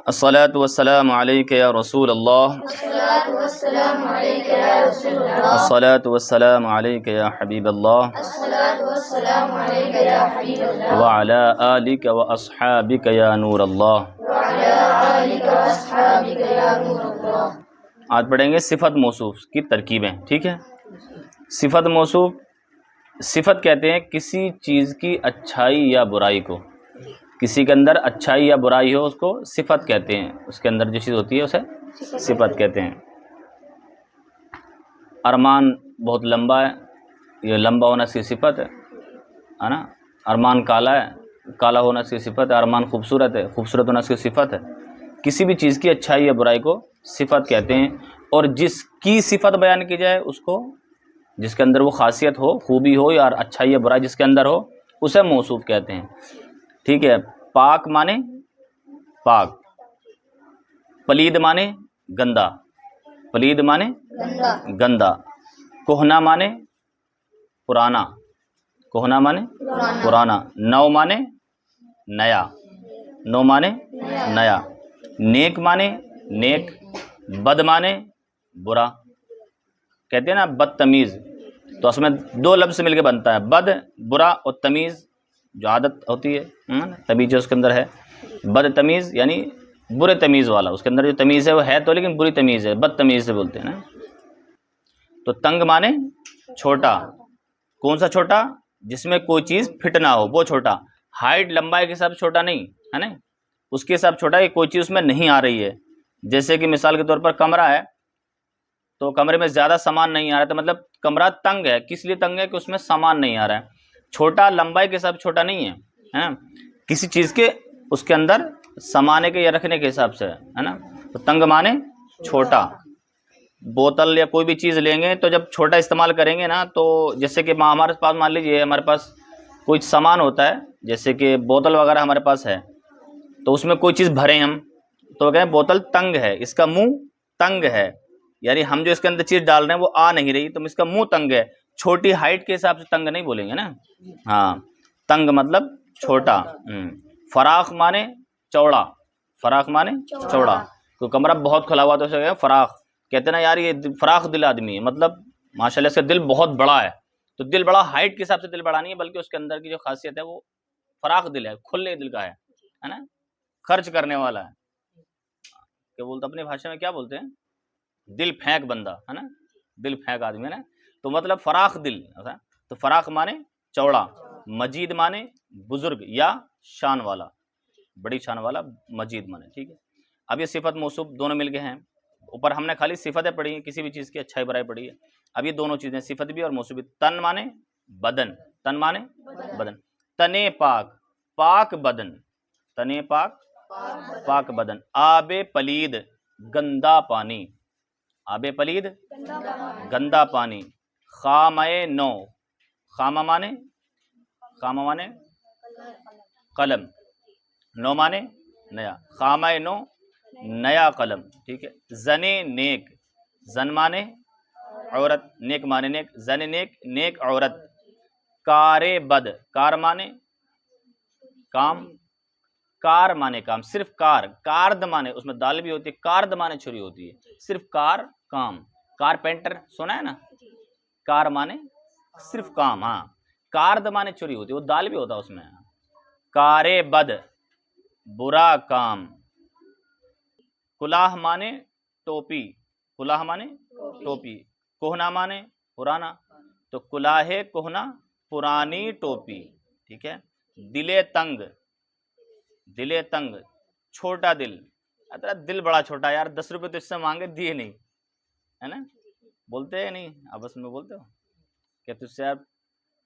الصلاۃ والسلام علیک یا رسول اللہ، الصلاۃ والسلام علیک یا رسول اللہ، الصلاۃ والسلام علیک یا حبیب اللہ، الصلاۃ والسلام علیک یا حبیب اللہ، وعلی آلک واصحابک یا نور اللہ۔ وعلی آلک واصحابک یا نور اللہ۔ آج پڑھیں گے صفت موصوف کی ترکیبیں، ٹھیک ہے۔ صفت موصوف، صفت کہتے ہیں کسی چیز کی اچھائی یا برائی کو، کسی کے اندر اچھائی یا برائی ہو اس کو صفت کہتے ہیں، اس کے اندر جو چیز ہوتی ہے اسے صفت کہتے ہیں۔ ارمان بہت لمبا ہے، یہ لمبا ہونا اس کی صفت ہے نا۔ ارمان کالا ہے، کالا ہونا اس کی صفت ہے۔ ارمان خوبصورت ہے، خوبصورت ہونا اس کی صفت ہے۔ کسی بھی چیز کی اچھائی یا برائی کو صفت کہتے ہیں، اور جس کی صفت بیان کی جائے اس کو، جس کے اندر وہ خاصیت ہو، خوبی ہو یا اچھائی یا برائی جس کے اندر ہو، اسے موصوف کہتے ہیں، ٹھیک ہے۔ پاک مانے پاک، پلید مانے گندا، پلید مانے گندا، کہنا مانے پرانا، کہنا مانے پرانا، نو مانے نیا، نو مانے نیا، نیک مانے نیک، بد مانے برا، کہتے ہیں نا بدتمیز، تو اس میں دو لفظ مل کے بنتا ہے، بد برا، اور تمیز جو عادت ہوتی ہے، تمیز جو اس کے اندر ہے، بد تمیز یعنی برے تمیز والا، اس کے اندر جو تمیز ہے وہ ہے تو لیکن بری تمیز ہے، بد تمیز سے بولتے ہیں نا۔ تو تنگ مانے چھوٹا، کون سا چھوٹا؟ جس میں کوئی چیز فٹ نہ ہو وہ چھوٹا، ہائٹ لمبائی کے حساب سے چھوٹا نہیں ہے نا، اس کے حساب چھوٹا ہے، کوئی چیز اس میں نہیں آ رہی ہے۔ جیسے کہ مثال کے طور پر کمرہ ہے، تو کمرے میں زیادہ سامان نہیں آ رہا، تو مطلب کمرہ تنگ ہے، کس لیے تنگ ہے کہ اس میں سامان نہیں آ رہا ہے۔ چھوٹا لمبائی کے حساب سے چھوٹا نہیں ہے، کسی چیز کے اس کے اندر سمانے کے یا رکھنے کے حساب سے ہے نا۔ تو تنگ مانے چھوٹا۔ بوتل یا کوئی بھی چیز لیں گے تو جب چھوٹا استعمال کریں گے نا، تو جیسے کہ ہمارے پاس مان لیجیے ہمارے پاس کوئی سامان ہوتا ہے، جیسے کہ بوتل وغیرہ ہمارے پاس ہے، تو اس میں کوئی چیز بھریں ہم، تو کہیں بوتل تنگ ہے، اس کا منہ تنگ ہے، یعنی ہم جو اس کے اندر چیز ڈال رہے ہیں وہ آ نہیں رہی، تو اس کا منہ تنگ ہے۔ چھوٹی ہائٹ کے حساب سے تنگ نہیں بولیں گے نا، ہاں، تنگ مطلب چھوٹا۔ فراخ مانے چوڑا، فراخ مانے چوڑا، کوئی کمرہ بہت کھلا ہوا تو اسے کہیں فراخ، کہتے ہیں نا یار یہ فراخ دل آدمی ہے، مطلب ماشاءاللہ اس کا دل بہت بڑا ہے۔ تو دل بڑا ہائٹ کے حساب سے دل بڑا نہیں ہے، بلکہ اس کے اندر کی جو خاصیت ہے وہ فراخ دل ہے، کھلے دل کا ہے نا، خرچ کرنے والا ہے۔ کہ بولتے اپنی بھاشا میں کیا بولتے ہیں؟ دل پھینک بندہ ہے نا، دل پھینک آدمی ہے نا، تو مطلب فراخ دل، تو فراخ مانے چوڑا، مجید مانے بزرگ یا شان والا، بڑی شان والا، مجید مانے، ٹھیک ہے۔ اب یہ صفت موصوف دونوں مل کے ہیں، اوپر ہم نے خالی صفتیں پڑھی ہیں، کسی بھی چیز کی اچھائی برائی پڑھی ہے، اب یہ دونوں چیزیں صفت بھی اور موصوف بھی۔ تن مانے بدن، تن مانے بدن، تنے پاک، پاک بدن، تنے پاک، پاک بدن۔ آب پلید گندا پانی، آب پلید گندا پانی۔ خامہ نو، خامہ مانے، خامہ مانے قلم، نو مانے نیا، خامہ نو نیا قلم، ٹھیک ہے۔ زن نیک، زن مانے عورت، نیک مانے نیک، زن نیک نیک عورت۔ کار بد، کار مانے کام، کار مانے کام، صرف کار، کارد مانے اس میں دال بھی ہوتی ہے، کارد مانے چھری ہوتی ہے، صرف کار کام۔ کارپینٹر سنا ہے نا، کار مانے صرف کام، ہاں، کارد مانے چھری ہوتی ہے، وہ دال بھی ہوتا ہے اس میں۔ کار بد برا کام۔ کلاہ مانے ٹوپی، کلاہ مانے ٹوپی، کوہنا مانے پرانا، تو کلاہ کوہنا پرانی ٹوپی، ٹھیک ہے۔ دل تنگ، دل تنگ چھوٹا دل، دل بڑا چھوٹا، یار 10 روپے تو اس سے مانگے دیے نہیں، ہے نا، بولتے ہیں نہیں آپس میں بولتے ہو کہ تجھ سے یار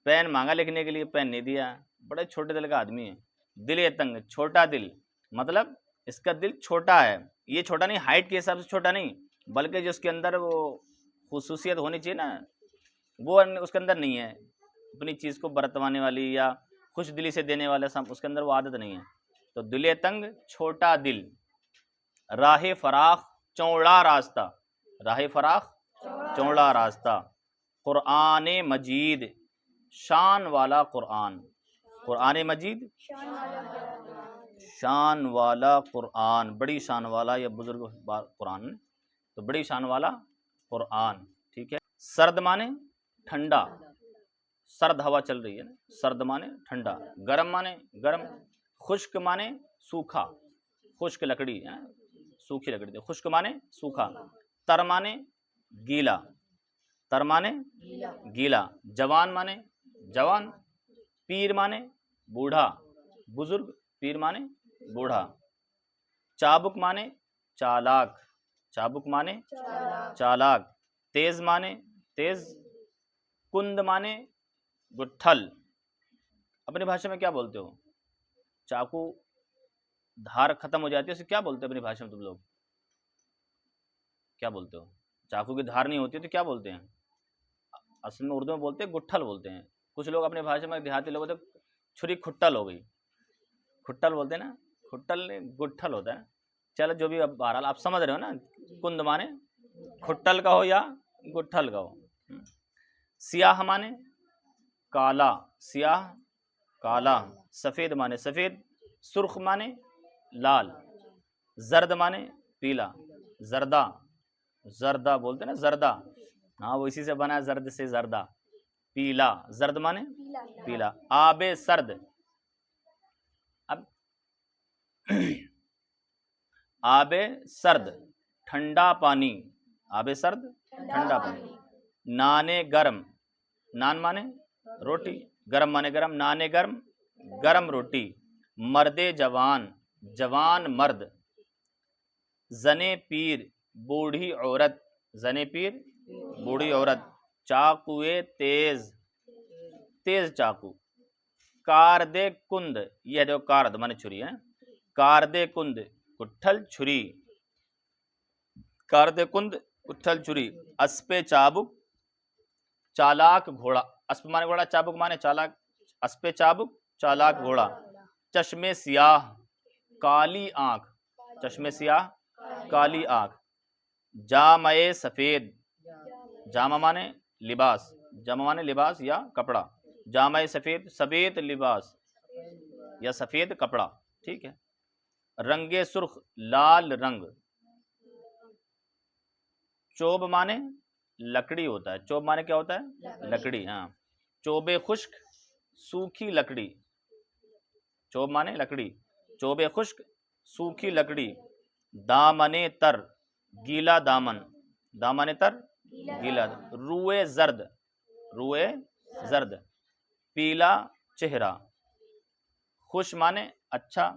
پین مانگا لکھنے کے لیے پین نہیں دیا، بڑے چھوٹے دل کا آدمی ہے۔ دل تنگ چھوٹا دل، مطلب اس کا دل چھوٹا ہے، یہ چھوٹا نہیں ہائٹ کے حساب سے چھوٹا نہیں، بلکہ جو اس کے اندر وہ خصوصیت ہونی چاہیے نا وہ اس کے اندر نہیں ہے، اپنی چیز کو برتوانے والی یا خوش دلی سے دینے والا سب اس کے اندر وہ عادت نہیں ہے۔ تو دل تنگ چھوٹا دل۔ راہ فراخ چوڑا راستہ، راہ فراخ چوڑا راستہ۔ قرآن مجید شان والا قرآن، قرآن مجید شان والا قرآن، بڑی شان والا یا بزرگ قرآن، تو بڑی شان والا قرآن، ٹھیک ہے۔ سرد مانے ٹھنڈا، سرد ہوا چل رہی ہے نا، سرد مانے ٹھنڈا، گرم مانے گرم، خشک مانے سوکھا، خشک لکڑی ہے، سوکھی لکڑی تھی، خشک مانے سوکھا، تر مانے گیلا، تر مانے گیلا، جوان مانے جوان، پیر مانے بوڑھا، بزرگ، پیر مانے بوڑھا، چابک مانے چالاک، چابک مانے چالاک، تیز مانے تیز، کند مانے گٹھل۔ اپنی بھاشا میں کیا بولتے ہو؟ چاقو دھار ختم ہو جاتی ہے اسے کیا بولتے ہیں اپنی بھاشا میں تم لوگ؟ کیا بولتے ہو؟ چاقو کی دھار نہیں ہوتی تو کیا بولتے ہیں؟ اصل میں اردو میں بولتے ہیں گٹھل بولتے ہیں، کچھ لوگ اپنے بھاشا میں دیہاتی لوگ ہوتے ہیں چھری کھٹل ہو گئی، کھٹل بولتے ہیں نا، کھٹل گٹھل ہوتا ہے، چلو جو بھی، اب بہرحال آپ سمجھ رہے ہو نا، کند مانے کھٹل کا ہو یا گٹھل کا ہو۔ سیاہ مانے کالا، سیاہ کالا، سفید مانے سفید، سرخ مانے لال، زرد مانے پیلا، زردہ، زردہ بولتے ہیں نا زردہ، ہاں وہ اسی سے بنا ہے زرد سے زردہ، پیلا، زرد مانے پیلا، آب سرد، اب آب سرد ٹھنڈا پانی، آب سرد ٹھنڈا پانی، نانے گرم، نان مانے روٹی، گرم مانے گرم، نانے گرم گرم روٹی، مرد جوان، جوان مرد، زنے پیر بوڑھی عورت، زنے پیر بوڑھی عورت، چاقوئے تیز، تیز چاقو، کارد کند، یہ جو کارد مانے چھری ہے، کارد کند کٹھل چھری، کارد کند کٹھل چھری، اسپے چابک چالاک گھوڑا، اسپ مانے گھوڑا، چابک مانے چالاک، اسپے چابک چالاک گھوڑا، چشمے سیاہ کالی آنکھ، چشمے سیاہ کالی آنکھ، جامہ سفید، جامہ مانے لباس، جامہ مانے لباس یا کپڑا، جامہ سفید سفید لباس یا سفید کپڑا، ٹھیک ہے۔ رنگ سرخ لال رنگ، چوب مانے لکڑی ہوتا ہے، چوب مانے کیا ہوتا ہے؟ لکڑی، ہاں، چوب خشک سوکھی لکڑی، چوب مانے لکڑی، چوب خشک سوکھی لکڑی، دامن تر گیلا دامن، دامن تر گیلا، روئے زرد، روئے زرد، پیلا چہرہ، خوش مانے اچھا،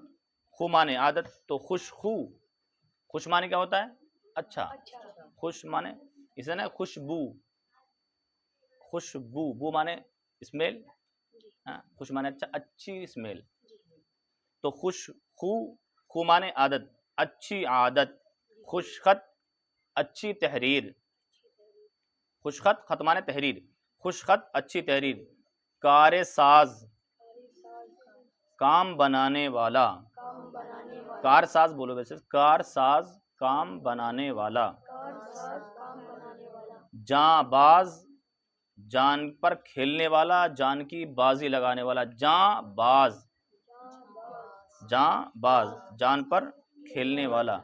خو مانے عادت تو خوش خو، خوش مانے کیا ہوتا ہے؟ اچھا، خوش مانے اسے نا خوشبو، خوشبو، بو مانے اسمیل، خوش مانے اچھا، اچھی اسمیل، تو خوش خو، خو مانے عادت، اچھی عادت، خوش خط اچھی تحریر، خوش خط، خط مانے تحریر، خوش خط اچھی تحریر، کار ساز کام بنانے والا، کار ساز بولو ویسے، کار ساز کام بنانے والا، جاں باز جان پر کھیلنے والا، جان کی بازی لگانے والا، جاں باز، جاں باز جان پر کھیلنے والا،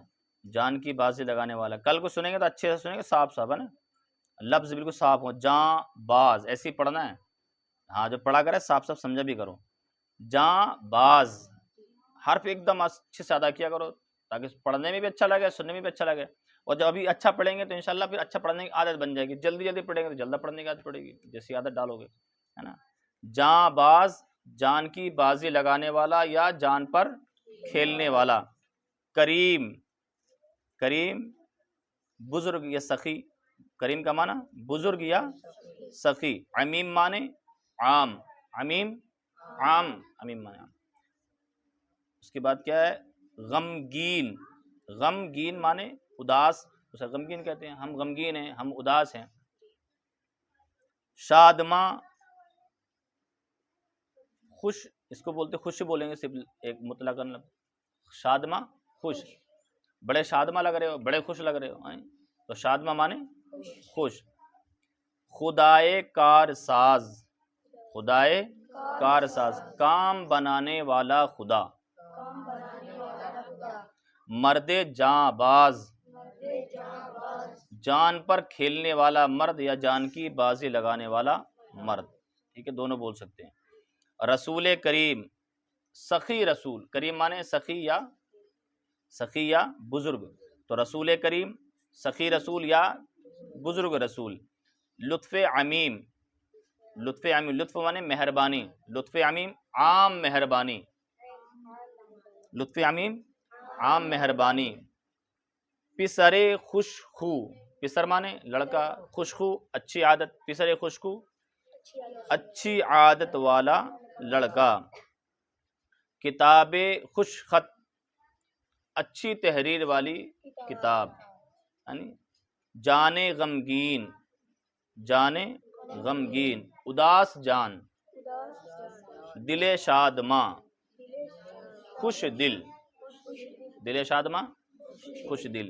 جان کی بازی لگانے والا۔ کل کو سنیں گے تو اچھے سے سنیں گے، صاف صاف ہے نا، لفظ بالکل صاف ہو، جاں باز ایسے ہی پڑھنا ہے، ہاں جو پڑھا کرے صاف صاف سمجھا بھی کرو، جاں باز، حرف ایک دم اچھے سے ادا کیا کرو تاکہ پڑھنے میں بھی اچھا لگے، سننے میں بھی اچھا لگے، اور جب ابھی اچھا پڑھیں گے تو انشاءاللہ پھر اچھا پڑھنے کی عادت بن جائے گی، جلدی جلدی پڑھیں گے تو جلدی پڑھنے کی عادت پڑے گی، جیسی عادت ڈالو گے، ہے نا۔ جاں باز جان کی بازی لگانے والا یا جان پر کھیلنے والا، کریم، کریم بزرگ یا سخی، کریم کا معنی بزرگ یا سخی، عمیم معنی عام، عمیم عام، عمیم معنی عام۔ اس کے بعد کیا ہے؟ غمگین، غمگین معنی اداس، اسے غمگین کہتے ہیں، ہم غمگین ہیں، ہم اداس ہیں۔ شادماں خوش، اس کو بولتے خوش بولیں گے صرف ایک مطلقاً، شادماں خوش، بڑے شادماں لگ رہے ہو، بڑے خوش لگ رہے ہو، تو شادماں مانے خوش۔ خدائے کار ساز، خدائے کار ساز کام بنانے والا خدا، مرد جاں باز، جان پر کھیلنے والا مرد یا جان کی بازی لگانے والا مرد، ٹھیک ہے، دونوں بول سکتے ہیں۔ رسول کریم، سخی رسول، کریم مانے سخی یا بزرگ، تو رسول کریم، سخی رسول یا بزرگ رسول۔ لطف عمیم، لطف عمیم، لطف مانے مہربانی، لطف عمیم عام مہربانی، لطف عمیم عام مہربانی۔ پسر خوش خو، پسر مانے لڑکا، خوش خو اچھی عادت، پسر خوش خو اچھی عادت والا لڑکا۔ کتاب خوش خط، اچھی تحریر والی کتاب، یعنی جان غمگین، جان غمگین، اداس جان، دل شادماں، خوش دل، دل شادماں خوش دل۔